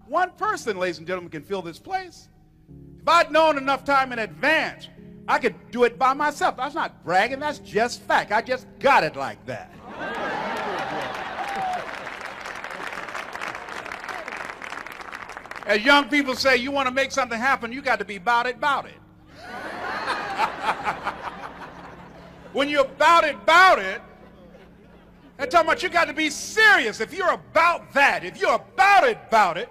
one person, ladies and gentlemen, can fill this place. If I'd known enough time in advance, I could do it by myself. That's not bragging, that's just fact. I just got it like that. As young people say, you want to make something happen, you got to be about it. When you're about it, they're talking about you got to be serious. If you're about that, if you're about it,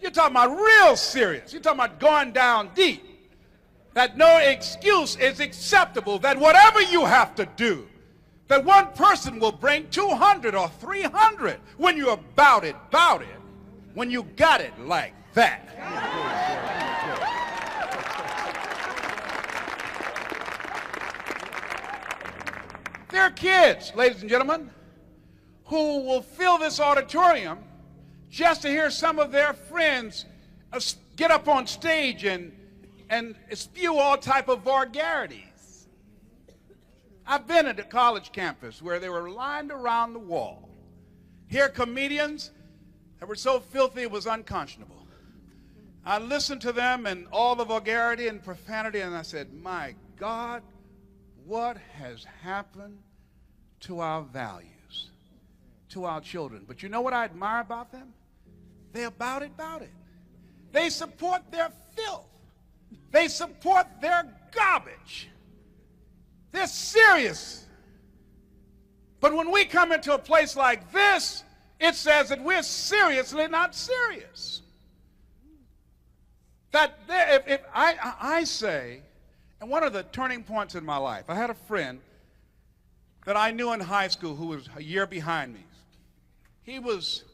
you're talking about real serious. You're talking about going down deep. That no excuse is acceptable, that whatever you have to do, that one person will bring 200 or 300 when you're about it, when you got it like that. There are kids, ladies and gentlemen, who will fill this auditorium just to hear some of their friends get up on stage and spew all type of vulgarities. I've been at a college campus where they were lined around the wall. Here comedians that were so filthy it was unconscionable. I listened to them and all the vulgarity and profanity, and I said, my God, what has happened to our values, to our children? But you know what I admire about them? They're about it. They support their filth. They support their garbage. They're serious. But when we come into a place like this, it says that we're seriously not serious. That if I say, and one of the turning points in my life, I had a friend that I knew in high school who was a year behind me. He was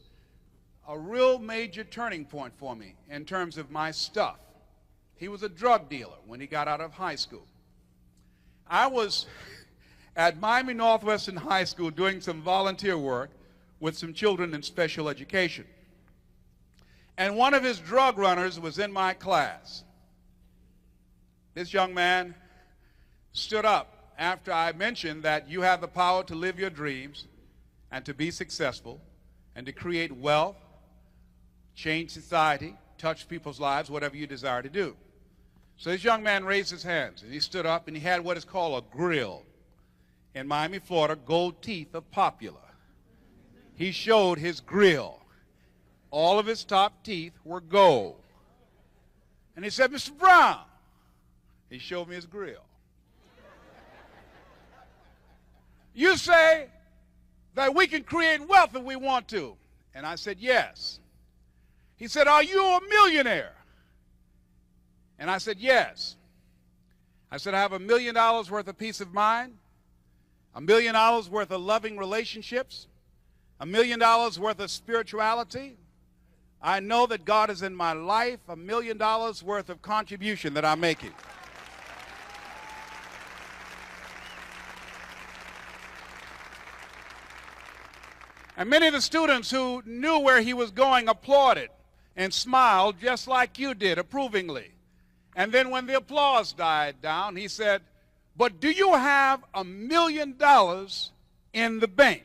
a real major turning point for me in terms of my stuff. He was a drug dealer when he got out of high school. I was at Miami Northwestern High School doing some volunteer work with some children in special education. And one of his drug runners was in my class. This young man stood up after I mentioned that you have the power to live your dreams and to be successful and to create wealth, change society, touch people's lives, whatever you desire to do. So this young man raised his hands, and he stood up, and he had what is called a grill. In Miami, Florida, gold teeth are popular. He showed his grill. All of his top teeth were gold. And he said, Mr. Brown. He showed me his grill. You say that we can create wealth if we want to. And I said, yes. He said, are you a millionaire? And I said, yes. I said, I have $1 million worth of peace of mind, $1 million worth of loving relationships, $1 million worth of spirituality. I know that God is in my life, $1 million worth of contribution that I'm making. And many of the students who knew where he was going applauded and smiled just like you did, approvingly. And then when the applause died down, he said, but do you have $1 million in the bank?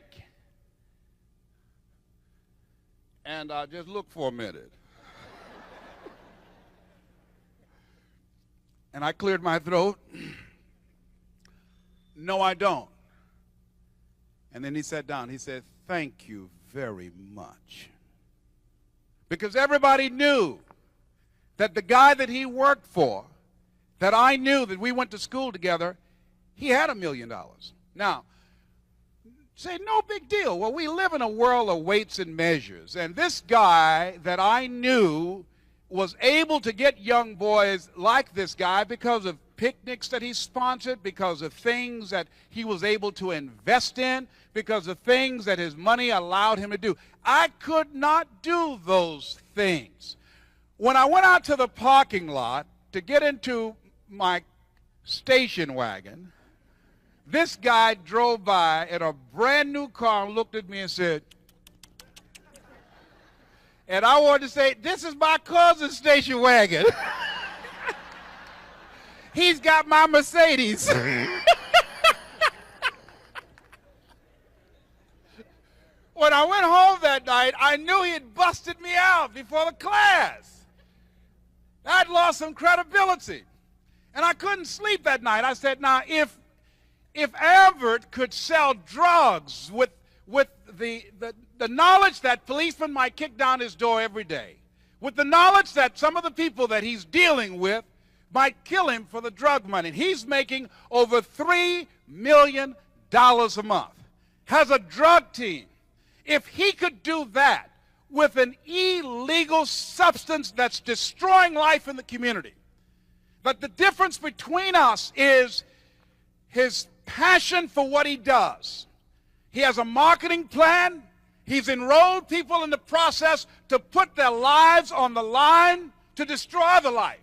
And I just looked for a minute. And I cleared my throat. No, I don't. And then he sat down. He said, thank you very much. Because everybody knew that the guy that he worked for, that I knew, that we went to school together, he had $1 million. Now, say, no big deal. Well, we live in a world of weights and measures. And this guy that I knew was able to get young boys like this guy because of picnics that he sponsored, because of things that he was able to invest in, because of things that his money allowed him to do. I could not do those things. When I went out to the parking lot to get into my station wagon, this guy drove by in a brand new car and looked at me and said, and I wanted to say, this is my cousin's station wagon. He's got my Mercedes. When I went home that night, I knew he had busted me out before the class. I'd lost some credibility. And I couldn't sleep that night. I said, now, if Everett could sell drugs with the knowledge that policemen might kick down his door every day, with the knowledge that some of the people that he's dealing with might kill him for the drug money, and he's making over $3 million a month, has a drug team. If he could do that with an illegal substance that's destroying life in the community, but the difference between us is his passion for what he does. He has a marketing plan. He's enrolled people in the process to put their lives on the line to destroy the life.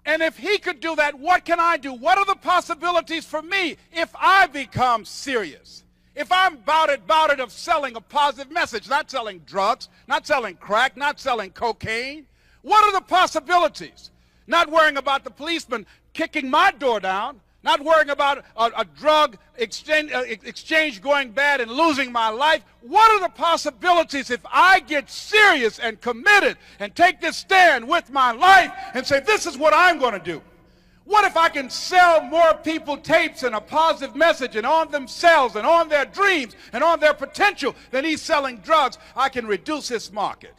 And if he could do that, what can I do? What are the possibilities for me if I become serious? If I'm about it of selling a positive message, not selling drugs, not selling crack, not selling cocaine. What are the possibilities? Not worrying about the policeman kicking my door down, not worrying about a drug exchange going bad and losing my life. What are the possibilities if I get serious and committed and take this stand with my life and say, this is what I'm going to do? What if I can sell more people tapes and a positive message and on themselves and on their dreams and on their potential than he's selling drugs? I can reduce his market.